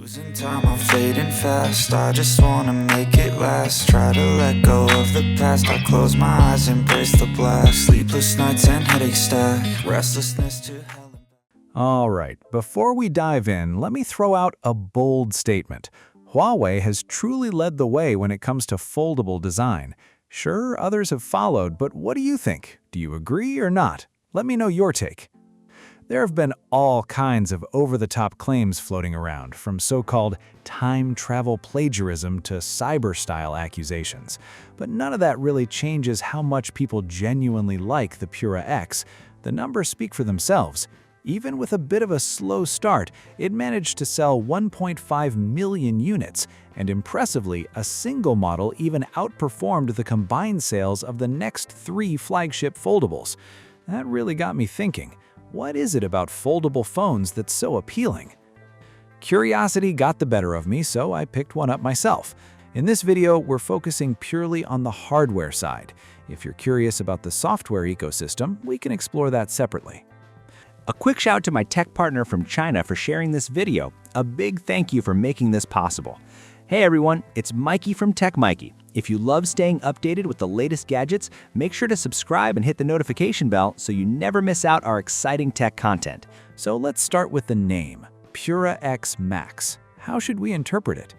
Losing time, I'm fading fast. I just wanna make it last. Try to let go of the past. I close my eyes, embrace the blast. Sleepless nights and headache stack. Restlessness to hell. All right, before we dive in, let me throw out a bold statement. Huawei has truly led the way when it comes to foldable design. Sure, others have followed, but what do you think? Do you agree or not? Let me know your take. There have been all kinds of over-the-top claims floating around, from so-called time travel plagiarism to cyber-style accusations. But none of that really changes how much people genuinely like the Pura X. The numbers speak for themselves. Even with a bit of a slow start, it managed to sell 1.5 million units, and impressively, a single model even outperformed the combined sales of the next 3 flagship foldables. That really got me thinking. What is it about foldable phones that's so appealing? Curiosity got the better of me, so I picked one up myself. In this video, we're focusing purely on the hardware side. If you're curious about the software ecosystem, we can explore that separately. A quick shout to my tech partner from China for sharing this video. A big thank you for making this possible. Hey everyone, it's Maiky from techmaiky. If you love staying updated with the latest gadgets, make sure to subscribe and hit the notification bell so you never miss out our exciting tech content. So let's start with the name, Pura X Max. How should we interpret it?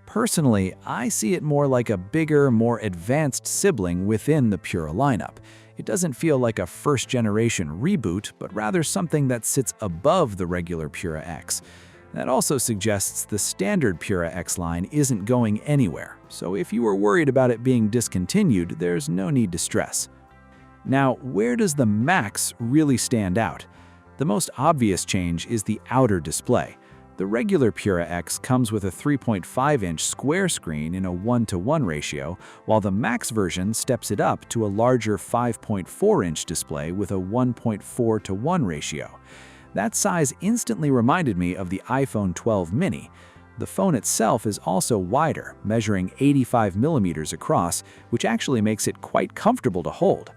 Personally, I see it more like a bigger, more advanced sibling within the Pura lineup. It doesn't feel like a first-generation reboot, but rather something that sits above the regular Pura X. That also suggests the standard Pura X line isn't going anywhere, so if you were worried about it being discontinued, there's no need to stress. Now, where does the Max really stand out? The most obvious change is the outer display. The regular Pura X comes with a 3.5-inch square screen in a 1:1 ratio, while the Max version steps it up to a larger 5.4-inch display with a 1.4:1 ratio. That size instantly reminded me of the iPhone 12 mini. The phone itself is also wider, measuring 85 millimeters across, which actually makes it quite comfortable to hold.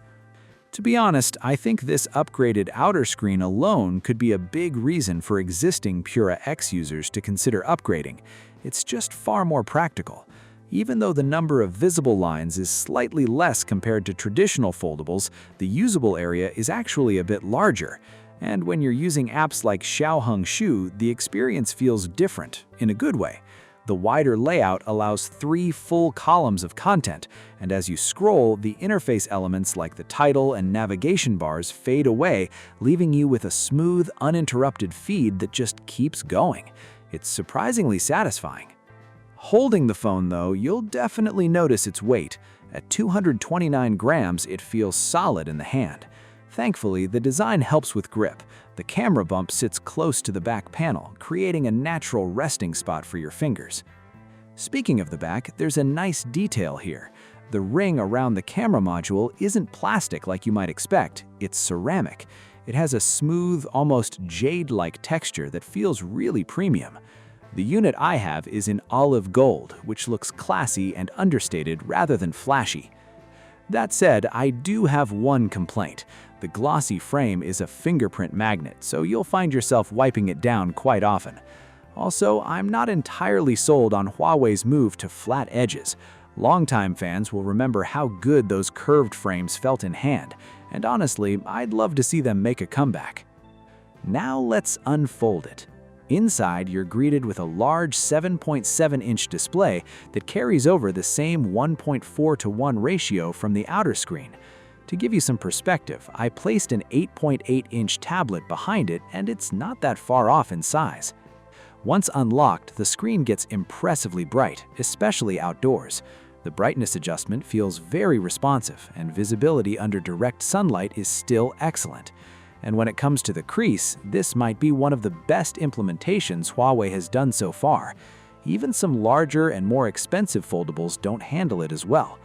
To be honest, I think this upgraded outer screen alone could be a big reason for existing Pura X users to consider upgrading. It's just far more practical. Even though the number of visible lines is slightly less compared to traditional foldables, the usable area is actually a bit larger. And when you're using apps like Xiaohongshu, the experience feels different, in a good way. The wider layout allows 3 full columns of content, and as you scroll, the interface elements like the title and navigation bars fade away, leaving you with a smooth, uninterrupted feed that just keeps going. It's surprisingly satisfying. Holding the phone, though, you'll definitely notice its weight. At 229 grams, it feels solid in the hand. Thankfully, the design helps with grip. The camera bump sits close to the back panel, creating a natural resting spot for your fingers. Speaking of the back, there's a nice detail here. The ring around the camera module isn't plastic like you might expect, it's ceramic. It has a smooth, almost jade-like texture that feels really premium. The unit I have is in olive gold, which looks classy and understated rather than flashy. That said, I do have one complaint. The glossy frame is a fingerprint magnet, so you'll find yourself wiping it down quite often. Also, I'm not entirely sold on Huawei's move to flat edges. Longtime fans will remember how good those curved frames felt in hand, and honestly, I'd love to see them make a comeback. Now let's unfold it. Inside, you're greeted with a large 7.7-inch display that carries over the same 1.4:1 ratio from the outer screen. To give you some perspective, I placed an 8.8-inch tablet behind it, and it's not that far off in size. Once unlocked, the screen gets impressively bright, especially outdoors. The brightness adjustment feels very responsive, and visibility under direct sunlight is still excellent. And when it comes to the crease, this might be one of the best implementations Huawei has done so far. Even some larger and more expensive foldables don't handle it as well.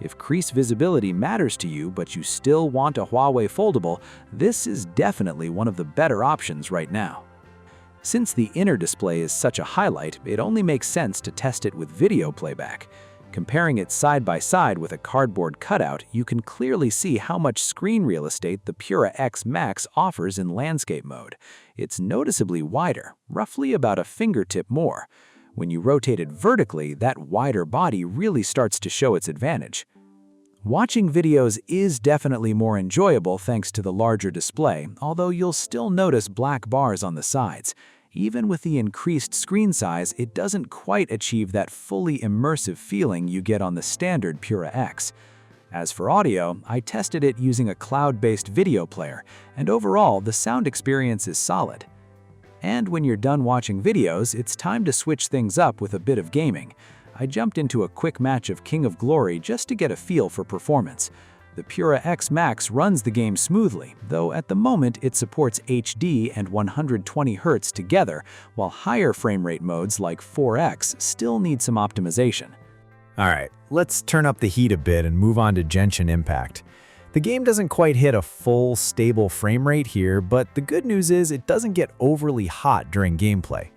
If crease visibility matters to you but you still want a Huawei foldable, this is definitely one of the better options right now. Since the inner display is such a highlight, it only makes sense to test it with video playback. Comparing it side by side with a cardboard cutout, you can clearly see how much screen real estate the Pura X Max offers in landscape mode. It's noticeably wider, roughly about a fingertip more. When you rotate it vertically, that wider body really starts to show its advantage. Watching videos is definitely more enjoyable thanks to the larger display, although you'll still notice black bars on the sides. Even with the increased screen size, it doesn't quite achieve that fully immersive feeling you get on the standard Pura X. As for audio, I tested it using a cloud-based video player, and overall, the sound experience is solid. And when you're done watching videos, it's time to switch things up with a bit of gaming. I jumped into a quick match of King of Glory just to get a feel for performance. The Pura X Max runs the game smoothly, though at the moment it supports HD and 120Hz together, while higher frame rate modes like 4X still need some optimization. Alright, let's turn up the heat a bit and move on to Genshin Impact. The game doesn't quite hit a full, stable frame rate here, but the good news is it doesn't get overly hot during gameplay.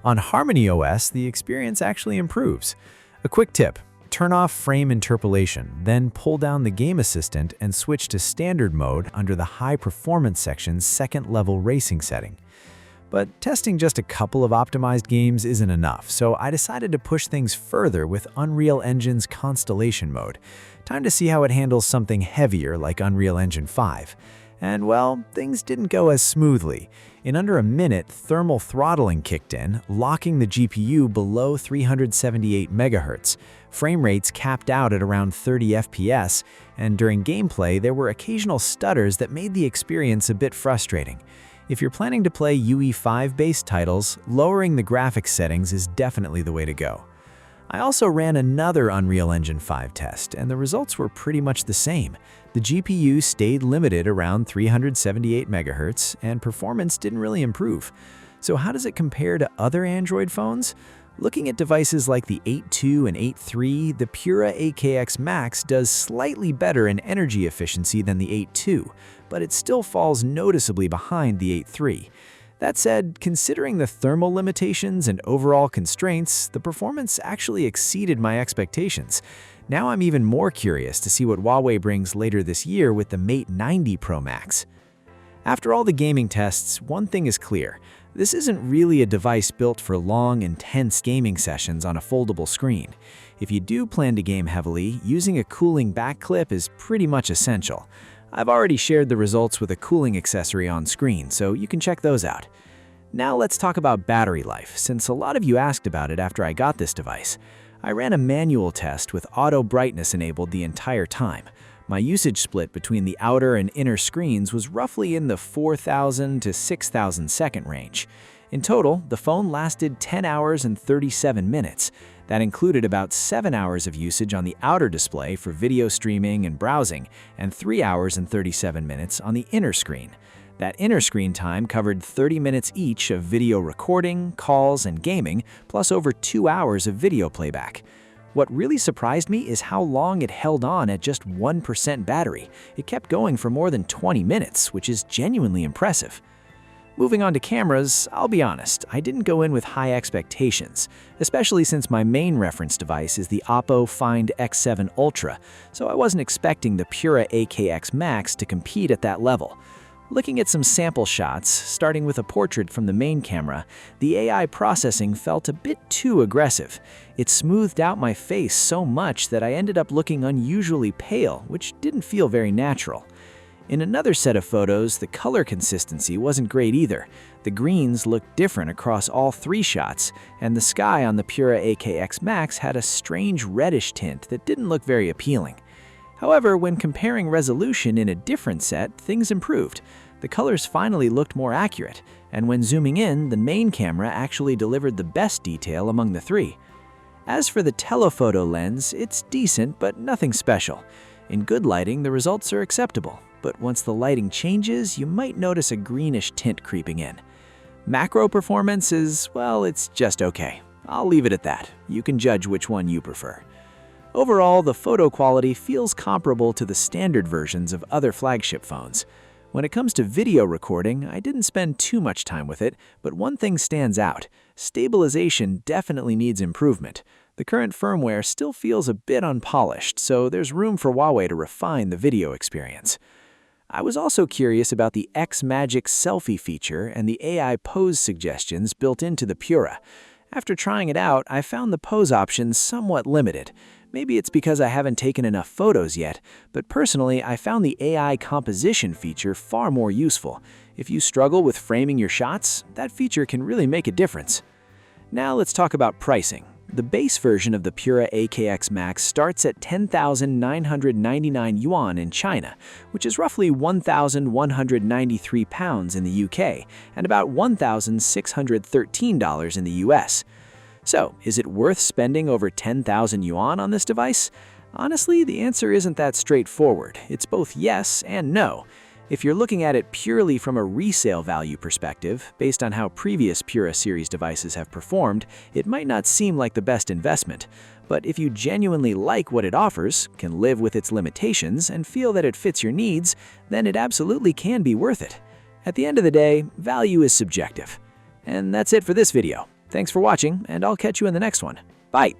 On Harmony OS, the experience actually improves. A quick tip: turn off frame interpolation, then pull down the game assistant and switch to standard mode under the high performance section's second-level racing setting. But testing just a couple of optimized games isn't enough, so I decided to push things further with Unreal Engine's Constellation mode. Time to see how it handles something heavier like Unreal Engine 5. And well, things didn't go as smoothly. In under a minute, thermal throttling kicked in, locking the GPU below 378 MHz. Frame rates capped out at around 30 FPS, and during gameplay, there were occasional stutters that made the experience a bit frustrating. If you're planning to play UE5-based titles, lowering the graphics settings is definitely the way to go. I also ran another Unreal Engine 5 test, and the results were pretty much the same. The GPU stayed limited around 378 MHz, and performance didn't really improve. So how does it compare to other Android phones? Looking at devices like the 8.2 and 8.3, the Pura X Max does slightly better in energy efficiency than the 8.2, but it still falls noticeably behind the 8.3. That said, considering the thermal limitations and overall constraints, the performance actually exceeded my expectations. Now I'm even more curious to see what Huawei brings later this year with the Mate 90 Pro Max. After all the gaming tests, one thing is clear. This isn't really a device built for long, intense gaming sessions on a foldable screen. If you do plan to game heavily, using a cooling back clip is pretty much essential. I've already shared the results with a cooling accessory on screen, so you can check those out. Now let's talk about battery life, since a lot of you asked about it after I got this device. I ran a manual test with auto brightness enabled the entire time. My usage split between the outer and inner screens was roughly in the 4,000 to 6,000 second range. In total, the phone lasted 10 hours and 37 minutes. That included about 7 hours of usage on the outer display for video streaming and browsing, and 3 hours and 37 minutes on the inner screen. That inner screen time covered 30 minutes each of video recording, calls, and gaming, plus over 2 hours of video playback. What really surprised me is how long it held on at just 1% battery. It kept going for more than 20 minutes, which is genuinely impressive. Moving on to cameras, I'll be honest, I didn't go in with high expectations, especially since my main reference device is the Oppo Find X7 Ultra, so I wasn't expecting the Pura X Max to compete at that level. Looking at some sample shots, starting with a portrait from the main camera, the AI processing felt a bit too aggressive. It smoothed out my face so much that I ended up looking unusually pale, which didn't feel very natural. In another set of photos, the color consistency wasn't great either. The greens looked different across all 3 shots, and the sky on the Pura X Max had a strange reddish tint that didn't look very appealing. However, when comparing resolution in a different set, things improved. The colors finally looked more accurate, and when zooming in, the main camera actually delivered the best detail among the 3. As for the telephoto lens, it's decent but nothing special. In good lighting, the results are acceptable, but once the lighting changes, you might notice a greenish tint creeping in. Macro performance is, well, it's just okay. I'll leave it at that. You can judge which one you prefer. Overall, the photo quality feels comparable to the standard versions of other flagship phones. When it comes to video recording, I didn't spend too much time with it, but one thing stands out. Stabilization definitely needs improvement. The current firmware still feels a bit unpolished, so there's room for Huawei to refine the video experience. I was also curious about the X-Magic selfie feature and the AI pose suggestions built into the Pura. After trying it out, I found the pose options somewhat limited. Maybe it's because I haven't taken enough photos yet, but personally, I found the AI composition feature far more useful. If you struggle with framing your shots, that feature can really make a difference. Now let's talk about pricing. The base version of the Pura X Max starts at 10,999 yuan in China, which is roughly 1,193 pounds in the UK and about $1,613 in the US. So, is it worth spending over 10,000 yuan on this device? Honestly, the answer isn't that straightforward. It's both yes and no. If you're looking at it purely from a resale value perspective, based on how previous Pura series devices have performed, it might not seem like the best investment. But if you genuinely like what it offers, can live with its limitations, and feel that it fits your needs, then it absolutely can be worth it. At the end of the day, value is subjective. And that's it for this video. Thanks for watching, and I'll catch you in the next one. Bye!